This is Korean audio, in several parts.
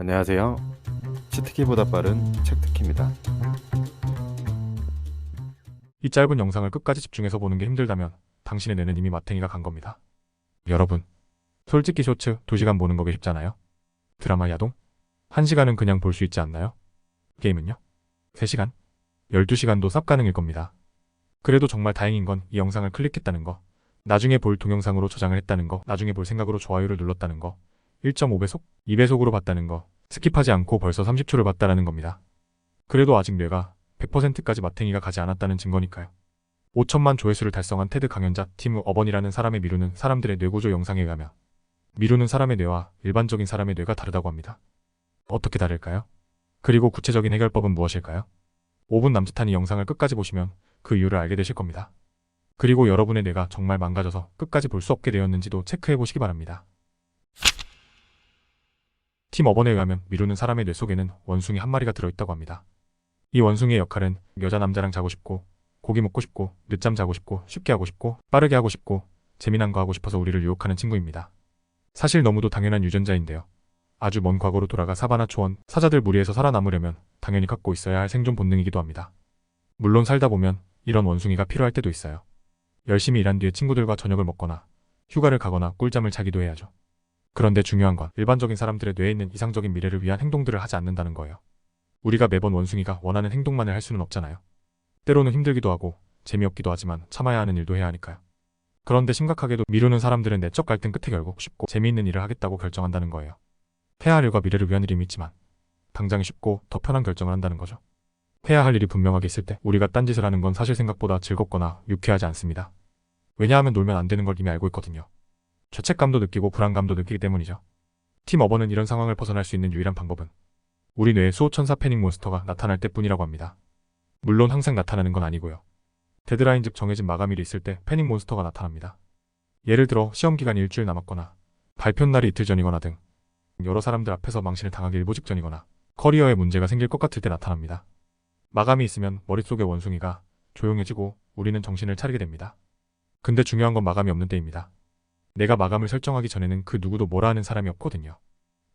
안녕하세요. 치트키보다 빠른 책트키입니다. 이 짧은 영상을 끝까지 집중해서 보는 게 힘들다면 당신의 뇌는 이미 마탱이가 간 겁니다. 여러분, 솔직히 쇼츠 2시간 보는 거 쉽잖아요? 드라마 야동? 1시간은 그냥 볼 수 있지 않나요? 게임은요? 3시간? 12시간도 쌉 가능일 겁니다. 그래도 정말 다행인 건 이 영상을 클릭했다는 거, 나중에 볼 동영상으로 저장을 했다는 거, 나중에 볼 생각으로 좋아요를 눌렀다는 거, 1.5배속, 2배속으로 봤다는 거, 스킵하지 않고 벌써 30초를 봤다라는 겁니다. 그래도 아직 뇌가 100%까지 마탱이가 가지 않았다는 증거니까요. 5천만 조회수를 달성한 테드 강연자 팀 어번이라는 사람의 미루는 사람들의 뇌구조 영상에 의하면 미루는 사람의 뇌와 일반적인 사람의 뇌가 다르다고 합니다. 어떻게 다를까요? 그리고 구체적인 해결법은 무엇일까요? 5분 남짓한 이 영상을 끝까지 보시면 그 이유를 알게 되실 겁니다. 그리고 여러분의 뇌가 정말 망가져서 끝까지 볼 수 없게 되었는지도 체크해 보시기 바랍니다. 팀 어번에 의하면 미루는 사람의 뇌 속에는 원숭이 한 마리가 들어있다고 합니다. 이 원숭이의 역할은 여자 남자랑 자고 싶고, 고기 먹고 싶고, 늦잠 자고 싶고, 쉽게 하고 싶고, 빠르게 하고 싶고, 재미난 거 하고 싶어서 우리를 유혹하는 친구입니다. 사실 너무도 당연한 유전자인데요. 아주 먼 과거로 돌아가 사바나 초원, 사자들 무리에서 살아남으려면 당연히 갖고 있어야 할 생존 본능이기도 합니다. 물론 살다 보면 이런 원숭이가 필요할 때도 있어요. 열심히 일한 뒤에 친구들과 저녁을 먹거나 휴가를 가거나 꿀잠을 자기도 해야죠. 그런데 중요한 건 일반적인 사람들의 뇌에 있는 이상적인 미래를 위한 행동들을 하지 않는다는 거예요. 우리가 매번 원숭이가 원하는 행동만을 할 수는 없잖아요. 때로는 힘들기도 하고 재미없기도 하지만 참아야 하는 일도 해야 하니까요. 그런데 심각하게도 미루는 사람들은 내적 갈등 끝에 결국 쉽고 재미있는 일을 하겠다고 결정한다는 거예요. 해야 할 일과 미래를 위한 일임이 있지만 당장이 쉽고 더 편한 결정을 한다는 거죠. 해야 할 일이 분명하게 있을 때 우리가 딴짓을 하는 건 사실 생각보다 즐겁거나 유쾌하지 않습니다. 왜냐하면 놀면 안 되는 걸 이미 알고 있거든요. 죄책감도 느끼고 불안감도 느끼기 때문이죠. 팀 어번은 이런 상황을 벗어날 수 있는 유일한 방법은 우리 뇌에 수호천사 패닉 몬스터가 나타날 때뿐이라고 합니다. 물론 항상 나타나는 건 아니고요. 데드라인 즉 정해진 마감일이 있을 때 패닉 몬스터가 나타납니다. 예를 들어 시험 기간이 일주일 남았거나 발표 날이 이틀 전이거나 등 여러 사람들 앞에서 망신을 당하기 일보 직전이거나 커리어에 문제가 생길 것 같을 때 나타납니다. 마감이 있으면 머릿속의 원숭이가 조용해지고 우리는 정신을 차리게 됩니다. 근데 중요한 건 마감이 없는 때입니다. 내가 마감을 설정하기 전에는 그 누구도 뭐라 하는 사람이 없거든요.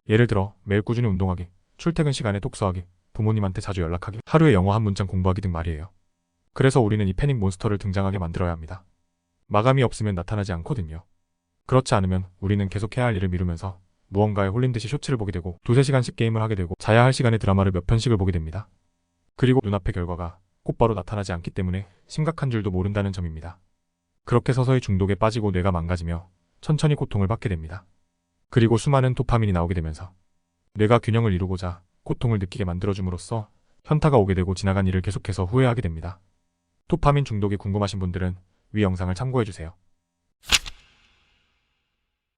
예를 들어 매일 꾸준히 운동하기, 출퇴근 시간에 독서하기, 부모님한테 자주 연락하기, 하루에 영어 한 문장 공부하기 등 말이에요. 그래서 우리는 이 패닉 몬스터를 등장하게 만들어야 합니다. 마감이 없으면 나타나지 않거든요. 그렇지 않으면 우리는 계속 해야 할 일을 미루면서 무언가에 홀린 듯이 쇼츠를 보게 되고 2~3시간씩 게임을 하게 되고 자야 할 시간에 드라마를 몇 편씩을 보게 됩니다. 그리고 눈앞의 결과가 곧바로 나타나지 않기 때문에 심각한 줄도 모른다는 점입니다. 그렇게 서서히 중독에 빠지고 뇌가 망가지며 천천히 고통을 받게 됩니다. 그리고 수많은 도파민이 나오게 되면서 뇌가 균형을 이루고자 고통을 느끼게 만들어줌으로써 현타가 오게 되고 지나간 일을 계속해서 후회하게 됩니다. 도파민 중독이 궁금하신 분들은 위 영상을 참고해주세요.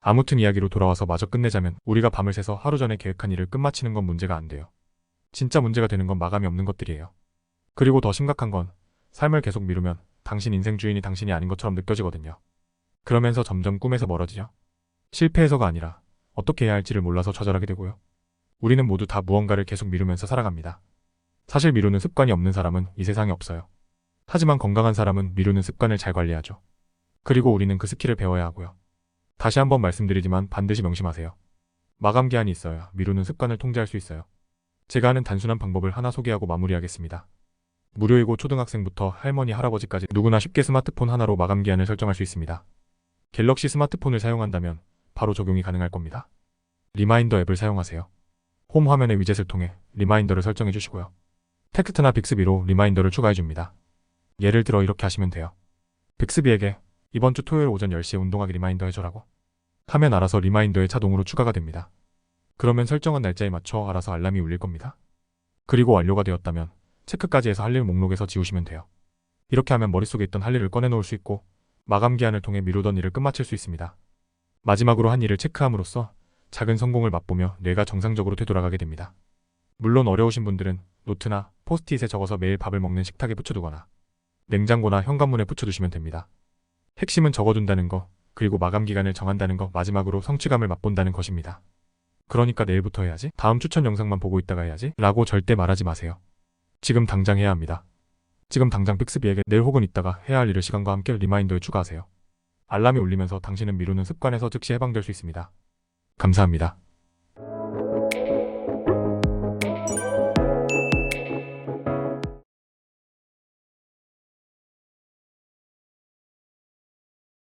아무튼 이야기로 돌아와서 마저 끝내자면 우리가 밤을 새서 하루 전에 계획한 일을 끝마치는 건 문제가 안 돼요. 진짜 문제가 되는 건 마감이 없는 것들이에요. 그리고 더 심각한 건 삶을 계속 미루면 당신 인생 주인이 당신이 아닌 것처럼 느껴지거든요. 그러면서 점점 꿈에서 멀어지죠. 실패해서가 아니라 어떻게 해야 할지를 몰라서 좌절하게 되고요. 우리는 모두 다 무언가를 계속 미루면서 살아갑니다. 사실 미루는 습관이 없는 사람은 이 세상에 없어요. 하지만 건강한 사람은 미루는 습관을 잘 관리하죠. 그리고 우리는 그 스킬을 배워야 하고요. 다시 한번 말씀드리지만 반드시 명심하세요. 마감 기한이 있어야 미루는 습관을 통제할 수 있어요. 제가 하는 단순한 방법을 하나 소개하고 마무리하겠습니다. 무료이고 초등학생부터 할머니, 할아버지까지 누구나 쉽게 스마트폰 하나로 마감 기한을 설정할 수 있습니다. 갤럭시 스마트폰을 사용한다면 바로 적용이 가능할 겁니다. 리마인더 앱을 사용하세요. 홈 화면의 위젯을 통해 리마인더를 설정해 주시고요. 텍스트나 빅스비로 리마인더를 추가해 줍니다. 예를 들어 이렇게 하시면 돼요. 빅스비에게 이번 주 토요일 오전 10시에 운동하기 리마인더 해줘라고 하면 알아서 리마인더에 자동으로 추가가 됩니다. 그러면 설정한 날짜에 맞춰 알아서 알람이 울릴 겁니다. 그리고 완료가 되었다면 체크까지 해서 할 일 목록에서 지우시면 돼요. 이렇게 하면 머릿속에 있던 할 일을 꺼내놓을 수 있고 마감 기한을 통해 미루던 일을 끝마칠 수 있습니다. 마지막으로 한 일을 체크함으로써 작은 성공을 맛보며 뇌가 정상적으로 되돌아가게 됩니다. 물론 어려우신 분들은 노트나 포스트잇에 적어서 매일 밥을 먹는 식탁에 붙여두거나 냉장고나 현관문에 붙여두시면 됩니다. 핵심은 적어둔다는 거, 그리고 마감 기간을 정한다는 거, 마지막으로 성취감을 맛본다는 것입니다. 그러니까 내일부터 해야지, 다음 추천 영상만 보고 있다가 해야지 라고 절대 말하지 마세요. 지금 당장 해야 합니다. 지금 당장 빅스비에게 내일 혹은 이따가 해야 할 일을 시간과 함께 리마인더에 추가하세요. 알람이 울리면서 당신은 미루는 습관에서 즉시 해방될 수 있습니다. 감사합니다.